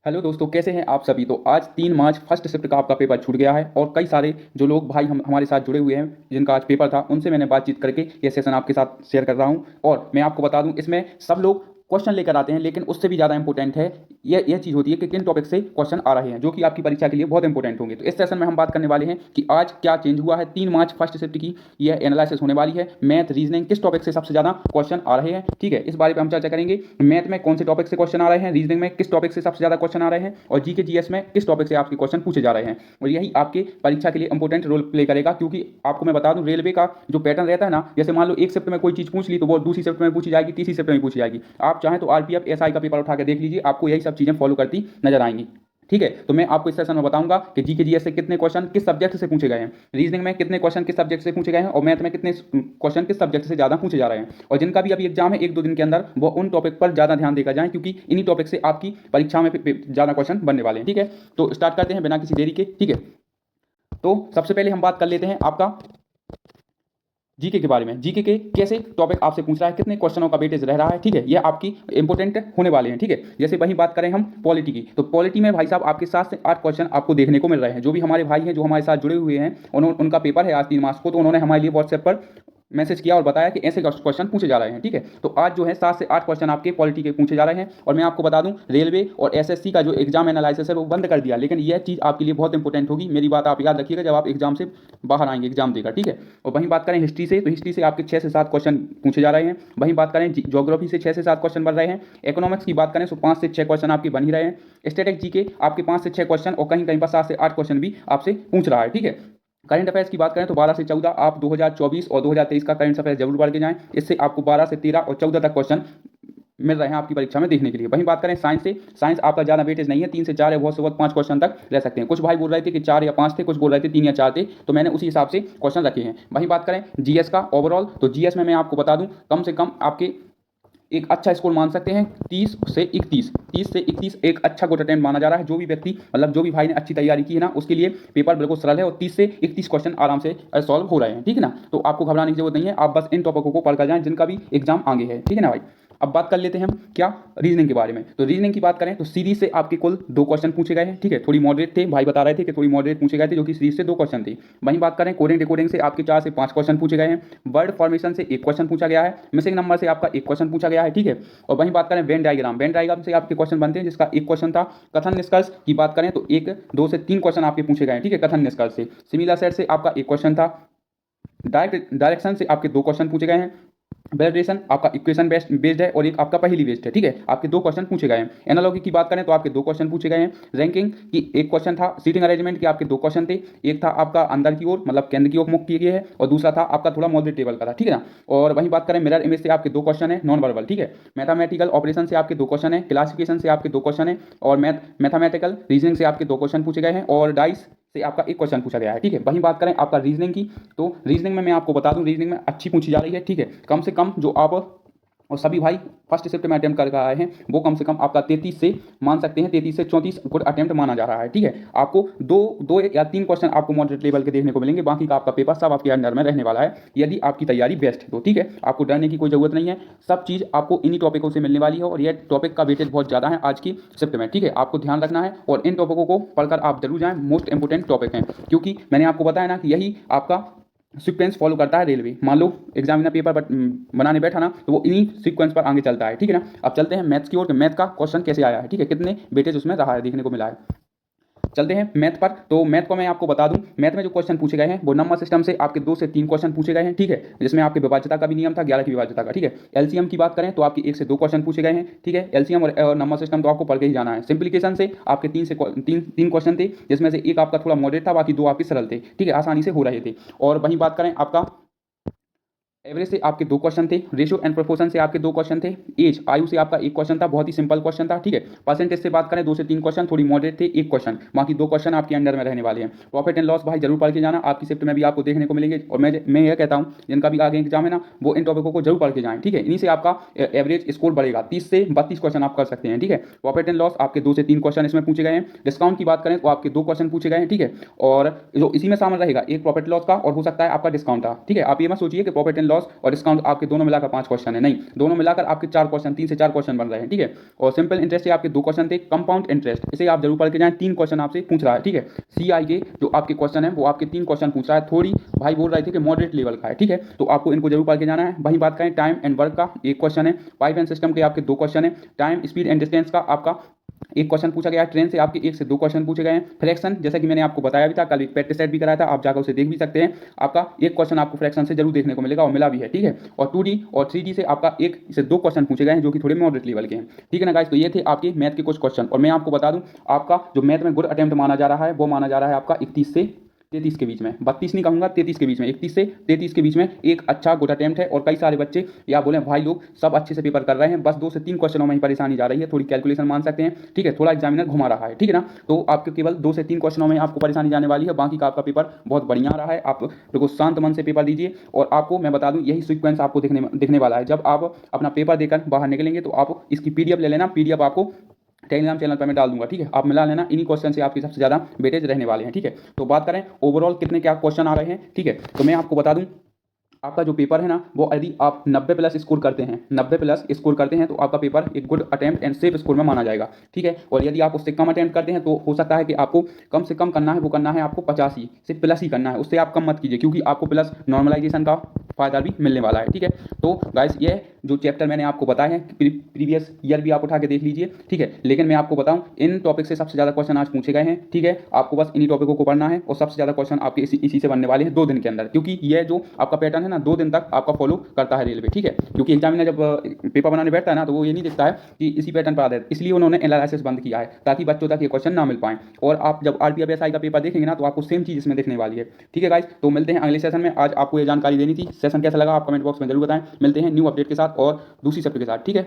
Hello दोस्तों, कैसे हैं आप सभी। तो आज 3 मार्च फर्स्ट शिफ्ट का आपका पेपर छूट गया है और कई सारे जो लोग भाई हमारे साथ जुड़े हुए हैं जिनका आज पेपर था उनसे मैंने बातचीत करके ये सेशन आपके साथ शेयर कर रहा हूं। और मैं आपको बता दूं, इसमें सब लोग क्वेश्चन लेकर आते हैं, लेकिन उससे भी ज़्यादा इंपॉर्टेंट है यह चीज़ होती है कि किन टॉपिक से क्वेश्चन आ रहे हैं, जो कि आपकी परीक्षा के लिए बहुत इंपॉर्टेंट होंगे। तो इस सेशन में हम बात करने वाले हैं कि आज क्या चेंज हुआ है। 3 मार्च फर्स्ट शिफ्ट की यह एनालिसिस होने वाली है। मैथ रीजनिंग किस टॉपिक से सबसे ज़्यादा क्वेश्चन आ रहे हैं, ठीक है, इस बारे में हम चर्चा करेंगे। मैथ में कौन से टॉपिक से क्वेश्चन आ रहे हैं, रीजनिंग में किस टॉपिक से सबसे ज़्यादा क्वेश्चन आ रहे हैं, और जीके जीएस में किस टॉपिक से आपके क्वेश्चन पूछे जा रहे हैं। और यही आपके परीक्षा के लिए इंपॉर्टेंट रोल प्ले करेगा, क्योंकि आपको मैं बता दूं, रेलवे का जो पैटर्न रहता है ना, जैसे मान लो एक शिफ्ट में कोई चीज़ पूछ ली तो वो दूसरी शिफ्ट में पूछी जाएगी, तीसरी शिफ्ट में पूछी जाएगी। आप चाहें तो आरपीएफ एसआई का पेपर उठा के देख लीजिए, आपको यही सब चीज़ें फॉलो करती नजर आएंगी। ठीक है, तो मैं आपको इस सेशन में बताऊंगा कि जीके जीएस से कितने क्वेश्चन किस सब्जेक्ट से पूछे गए हैं, रीजनिंग में कितने क्वेश्चन किस सब्जेक्ट से पूछे गए हैं, और मैथ में कितने क्वेश्चन किस सब्जेक्ट से ज़्यादा पूछे जा रहे हैं। और जिनका भी अभी एग्जाम है 1-2 दिन के अंदर, वो उन टॉपिक पर ज़्यादा ध्यान देकर जाएं, क्योंकि इन्हीं टॉपिक से आपकी परीक्षा में ज़्यादा क्वेश्चन बनने वाले हैं। ठीक है, तो स्टार्ट करते हैं बिना किसी देरी के। ठीक है, तो सबसे पहले हम बात कर लेते हैं आपका जीके के बारे में। जीके के कैसे टॉपिक आपसे पूछ रहा है, कितने क्वेश्चनों का वेटेज रह रहा है, ठीक है, ये आपकी इंपॉर्टेंट होने वाले हैं। ठीक है, जैसे वहीं बात करें हम पॉलिटी की, तो पॉलिटी में भाई साहब आपके 7 से 8 क्वेश्चन आपको देखने को मिल रहे हैं। जो भी हमारे भाई हैं जो हमारे साथ जुड़े हुए हैं, उनका पेपर है आज 3 मार्च को, तो उन्होंने हमारे लिए व्हाट्सएप पर मैसेज किया और बताया कि ऐसे क्वेश्चन पूछे जा रहे हैं। ठीक है, तो आज जो है 7 से 8 क्वेश्चन आपके पॉलिटी के पूछे जा रहे हैं। और मैं आपको बता दूं, रेलवे और एसएससी का जो एग्जाम एनालिसिस है वो बंद कर दिया, लेकिन यह चीज़ आपके लिए बहुत इंपॉर्टेंट होगी। मेरी बात आप याद रखिएगा जब आप एग्जाम से बाहर आएंगे एग्जाम देकर। ठीक है, और वहीं बात करें हिस्ट्री से, तो हिस्ट्री से आपके 6 से 7 क्वेश्चन पूछे जा रहे हैं। वहीं बात करें ज्योग्राफी से 6 से 7 क्वेश्चन बन रहे हैं। इकोनॉमिक्स की बात करें तो 5 से 6 क्वेश्चन आपके बन ही रहे हैं। स्टैटिक जीके आपके 5 से 6 क्वेश्चन और कहीं कहीं पर 7 से 8 क्वेश्चन भी आपसे पूछ रहा है। ठीक है, करंट अफेयर्स की बात करें तो 12 से 14 आप 2024 और 2023 का करंट अफेयर्स जरूर पढ़ के जाएं। इससे आपको 12 से 13 और 14 तक क्वेश्चन मिल रहे हैं आपकी परीक्षा में देखने के लिए। वहीं बात करें साइंस से, साइंस आपका ज़्यादा वेटेज नहीं है, 3 से 4 या बहुत से बहुत 5 क्वेश्चन तक रह सकते हैं। कुछ भाई बोल रहे थे कि 4 या 5 थे, कुछ बोल रहे थे 3 या 4 थे, तो मैंने उसी हिसाब से क्वेश्चन रखे हैं। वहीं बात करें जीएस का ओवरऑल, तो जीएस में मैं आपको बता दूं, कम से कम आपके एक अच्छा स्कोर मान सकते हैं 30 से 31 एक अच्छा गुड अटेम्प्ट माना जा रहा है। जो भी व्यक्ति मतलब जो भी भाई ने अच्छी तैयारी की है ना, उसके लिए पेपर बिल्कुल सरल है और 30 से 31 क्वेश्चन आराम से सॉल्व हो रहे हैं। ठीक है ना, तो आपको घबराने की जरूरत नहीं है, आप बस इन टॉपिकों को पढ़कर जाएं जिनका भी एग्जाम आगे है। ठीक है ना भाई। अब बात कर लेते हैं हम क्या रीजनिंग के बारे में। तो रीजनिंग की बात करें तो सीरीज से आपके कुल 2 क्वेश्चन पूछे गए हैं। ठीक है, थोड़ी मॉडरेट थे, भाई बता रहे थे कि थोड़ी मॉडरेट पूछे गए थे, जो कि सीरीज से 2 क्वेश्चन थे। वहीं बात करें कोडिंग डिकोडिंग से आपके 4 से 5 क्वेश्चन पूछे गए हैं। वर्ड फॉर्मेशन से 1 क्वेश्चन पूछा गया है। मिसिंग नंबर से आपका 1 क्वेश्चन पूछा गया है। ठीक है, और वहीं बात करें वेन डायग्राम से आपके क्वेश्चन बनते हैं, जिसका 1 क्वेश्चन था। कथन निष्कर्ष की बात करें तो 1, 2 से 3 क्वेश्चन आपके पूछे गए हैं। ठीक है, कथन निष्कर्ष से। सिमिलर सेट से आपका 1 क्वेश्चन था। डायरेक्शन से आपके 2 क्वेश्चन पूछे गए हैं। वैलिडेशन आपका इक्वेशन बेस्ड है और एक आपका पहेली बेस्ड है। ठीक है, आपके 2 क्वेश्चन पूछे गए हैं। एनालॉजी की बात करें तो आपके 2 क्वेश्चन पूछे गए हैं। रैंकिंग की 1 क्वेश्चन था। सीटिंग अरेंजमेंट के आपके 2 क्वेश्चन थे। एक था आपका अंदर की ओर मतलब केंद्र की ओर मुख किए गए है, और दूसरा था आपका थोड़ा मॉडरेट टेबल का था। ठीक है ना, और वहीं बात करें मिरर इमेज से आपके 2 क्वेश्चन है नॉन वर्बल। ठीक है, मैथमेटिकल ऑपरेशन से आपके 2 क्वेश्चन है। क्लासिफिकेशन से आपके 2 क्वेश्चन है, और मैथमेटिकल रीजनिंग से आपके 2 क्वेश्चन पूछे गए हैं, और डाइस से आपका 1 क्वेश्चन पूछा गया है। ठीक है, वहीं बात करें आपका रीजनिंग की, तो रीजनिंग में मैं आपको बता दूं, रीजनिंग में अच्छी पूछी जा रही है। ठीक है, कम से कम जो आप और सभी भाई फर्स्ट शिफ्ट में अटेम्प्ट कर आए हैं, वो कम से कम आपका 33 से मान सकते हैं, 33 से 34 गुड अटेम्प्ट माना जा रहा है। ठीक है, आपको दो या 3 क्वेश्चन आपको मॉडरेट लेवल के देखने को मिलेंगे, बाकी का आपका पेपर सब आपके अंडर में रहने वाला है, यदि आपकी तैयारी बेस्ट है तो। ठीक है, आपको डरने की कोई जरूरत नहीं है, सब चीज़ आपको इन्हीं टॉपिकों से मिलने वाली है, और यह टॉपिक का वेटेज बहुत ज़्यादा है आज की शिफ्ट में। ठीक है, आपको ध्यान रखना है और इन टॉपिकों को पढ़कर आप जरूर जाएं, मोस्ट इंपोर्टेंट टॉपिक हैं, क्योंकि मैंने आपको बताया ना कि यही आपका सीक्वेंस फॉलो करता है रेलवे। मान लो एग्जामिनर पेपर बनाने बैठा ना, तो वो इन्हीं सीक्वेंस पर आगे चलता है। ठीक है ना, अब चलते हैं मैथ्स की ओर, मैथ का क्वेश्चन कैसे आया है। ठीक है, कितने वेटेज उसमें रहा है देखने को मिला है। चलते हैं मैथ पर। तो मैथ को मैं आपको बता दूं, मैथ में जो क्वेश्चन पूछे गए हैं वो नंबर सिस्टम से आपके 2 से 3 क्वेश्चन पूछे गए हैं। ठीक है, जिसमें आपके विभाज्यता का भी नियम था, 11 की विभाज्यता का। ठीक है, एलसीएम की बात करें तो आपकी 1 से 2 क्वेश्चन पूछे गए हैं। ठीक है, एलसीएम और नंबर सिस्टम तो आपको पढ़ के ही जाना है। सिंप्लीकेशन से आपके 3 क्वेश्चन थे, जिसमें से एक आपका थोड़ा मॉडरेट था, बाकी 2 आपके सरल थे। ठीक है, आसानी से हो रहे थे। और वहीं बात करें आपका एवरेज से आपके 2 क्वेश्चन थे। रेशियो एंड प्रोपोर्शन से आपके 2 क्वेश्चन थे। एज आयु से आपका 1 क्वेश्चन था, बहुत ही सिंपल क्वेश्चन था। ठीक है, परसेंटेज से बात करें 2 से 3 क्वेश्चन थोड़ी मॉडरेट थे, 1 क्वेश्चन, बाकी 2 क्वेश्चन आपके अंडर में रहने वाले हैं। प्रॉफिट एंड लॉस भाई जरूर पढ़ के जाना, आपकी शिफ्ट में भी आपको देखने को मिलेंगे, और मैं यह कहता हूँ जिनका भी आगे एग्जाम है ना, वो इन टॉपिकों को जरूर पढ़ के जाएं। ठीक है, इन्हीं से आपका एवरेज स्कोर बढ़ेगा, 30 से 32 क्वेश्चन आप कर सकते हैं। ठीक है, प्रॉफिट एंड लॉस आपके 2 से 3 क्वेश्चन इसमें पूछे गए हैं। डिस्काउंट की बात करें तो आपके 2 क्वेश्चन पूछे गए हैं। ठीक है, और जो इसी में शामिल रहेगा एक प्रॉफिट लॉस का, और हो सकता है आपका डिस्काउंट था। ठीक है, आप ये मत सोचिए कि प्रॉफिट एंड लॉस और डिस्काउंट आपके दोनों मिलाकर 5 क्वेश्चन है, नहीं, दोनों मिलाकर आपके 4 क्वेश्चन, 3 से 4 क्वेश्चन बन रहे हैं, ठीक है। और सिंपल इंटरेस्ट से आपके 2 क्वेश्चन थे। कंपाउंड इंटरेस्ट, इसे आप जरूर पढ़ के जाएं, 3 क्वेश्चन आपसे पूछ रहा है, ठीक है। सीआई के जो आपके क्वेश्चन है वो आपके 3 क्वेश्चन पूछ रहा है। थोड़ी भाई बोल रहे थे कि मॉडरेट लेवल का है, ठीक है, तो आपको इनको जरूर पढ़ के जाना है। वहीं बात करें टाइम एंड वर्क का, एक क्वेश्चन है। पाइप एंड सिस्टम के आपके 2 क्वेश्चन है। टाइम स्पीड एंड डिस्टेंस का आपका एक क्वेश्चन पूछा गया है। ट्रेन से आपके 1 से 2 क्वेश्चन पूछे गए हैं। फ्रैक्शन, जैसा कि मैंने आपको बताया भी था, कल एक प्रैक्टिस सेट भी कराया था, आप जाकर उसे देख भी सकते हैं। आपका एक क्वेश्चन आपको फ्रैक्शन से जरूर देखने को मिलेगा और मिला भी है, ठीक है। और 2D और 3D से आपका 1 से 2 क्वेश्चन पूछे गए हैं जो कि थोड़े मॉडरेट लेवल के हैं, ठीक है ना गाइस। तो ये थे आपके मैथ के कुछ क्वेश्चन। और मैं आपको बता दूं, आपका जो मैथ में गुड अटेम्प्ट माना जा रहा है वो माना जा रहा है आपका 31 से 33 के बीच में, 32 नहीं कहूँगा, 33 के बीच में, 31 से 33 के बीच में एक अच्छा गुड अटेम्प्ट है। और कई सारे बच्चे या बोले भाई लोग सब अच्छे से पेपर कर रहे हैं, बस 2 से 3 क्वेश्चनों में ही परेशानी जा रही है, थोड़ी कैलकुलेशन मान सकते हैं, ठीक है, थोड़ा एग्जामिनर घुमा रहा है, ठीक है ना। तो आपके केवल 2 से 3 क्वेश्चनों में आपको परेशानी जाने वाली है, बाकी का आपका पेपर बहुत बढ़िया रहा है। आप बिल्कुल शांत मन से पेपर दीजिए। और आपको मैं बता दूं, यही सीक्वेंस आपको दिखने वाला है। जब आप अपना पेपर देकर बाहर निकलेंगे तो आप इसकी पीडीएफ ले लेना, पीडीएफ आपको टेलीग्राम चैनल पर मैं डाल दूंगा, ठीक है, आप मिला लेना। इन्हीं क्वेश्चन से आपके सबसे ज़्यादा वेटेज रहने वाले हैं, ठीक है। तो बात करें ओवरऑल कितने क्या क्वेश्चन आ रहे हैं, ठीक है, तो मैं आपको बता दूं, आपका जो पेपर है ना वो यदि आप 90 प्लस स्कोर करते हैं, 90 प्लस स्कोर करते हैं तो आपका पेपर एक good attempt and safe score में माना जाएगा, ठीक है। और यदि आप उससे कम अटेम्प्ट करते हैं तो हो सकता है कि आपको कम से कम करना है, वो करना है आपको 85 से प्लस ही करना है, उससे आप कम मत कीजिए, क्योंकि आपको प्लस नॉर्मलाइजेशन का फायदा भी मिलने वाला है, ठीक है। तो गाइस ये जो चैप्टर मैंने आपको बताए हैं प्रीवियस ईयर भी आप उठा के देख लीजिए, ठीक है। लेकिन मैं आपको बताऊं, इन टॉपिक से सबसे ज़्यादा क्वेश्चन आज पूछे गए हैं, ठीक है। आपको बस इन्हीं टॉपिकों को पढ़ना है और सबसे ज़्यादा क्वेश्चन आपके इसी से बनने वाले हैं 2 दिन के अंदर, क्योंकि ये जो आपका पैटर्न है ना 2 दिन तक आपका फॉलो करता है रेलवे, ठीक है। क्योंकि एग्जामिनर जब पेपर बनाने बैठता है ना तो वो ये नहीं देखता है कि इसी पैटर्न पर आधारित, इसलिए उन्होंने एनालिसिस बंद किया है ताकि बच्चों तक ये क्वेश्चन ना मिल पाए। और आप जब RPFSI का पेपर देखेंगे ना तो आपको सेम चीज़ इसमें देखने वाली है, ठीक है गाइस। तो मिलते हैं अगले सेशन में। आज आपको ये जानकारी देनी थी। सेशन कैसा लगा आप कमेंट बॉक्स में जरूर बताएं। मिलते हैं न्यू अपडेट के साथ और दूसरी सब्जेक्ट के साथ, ठीक है।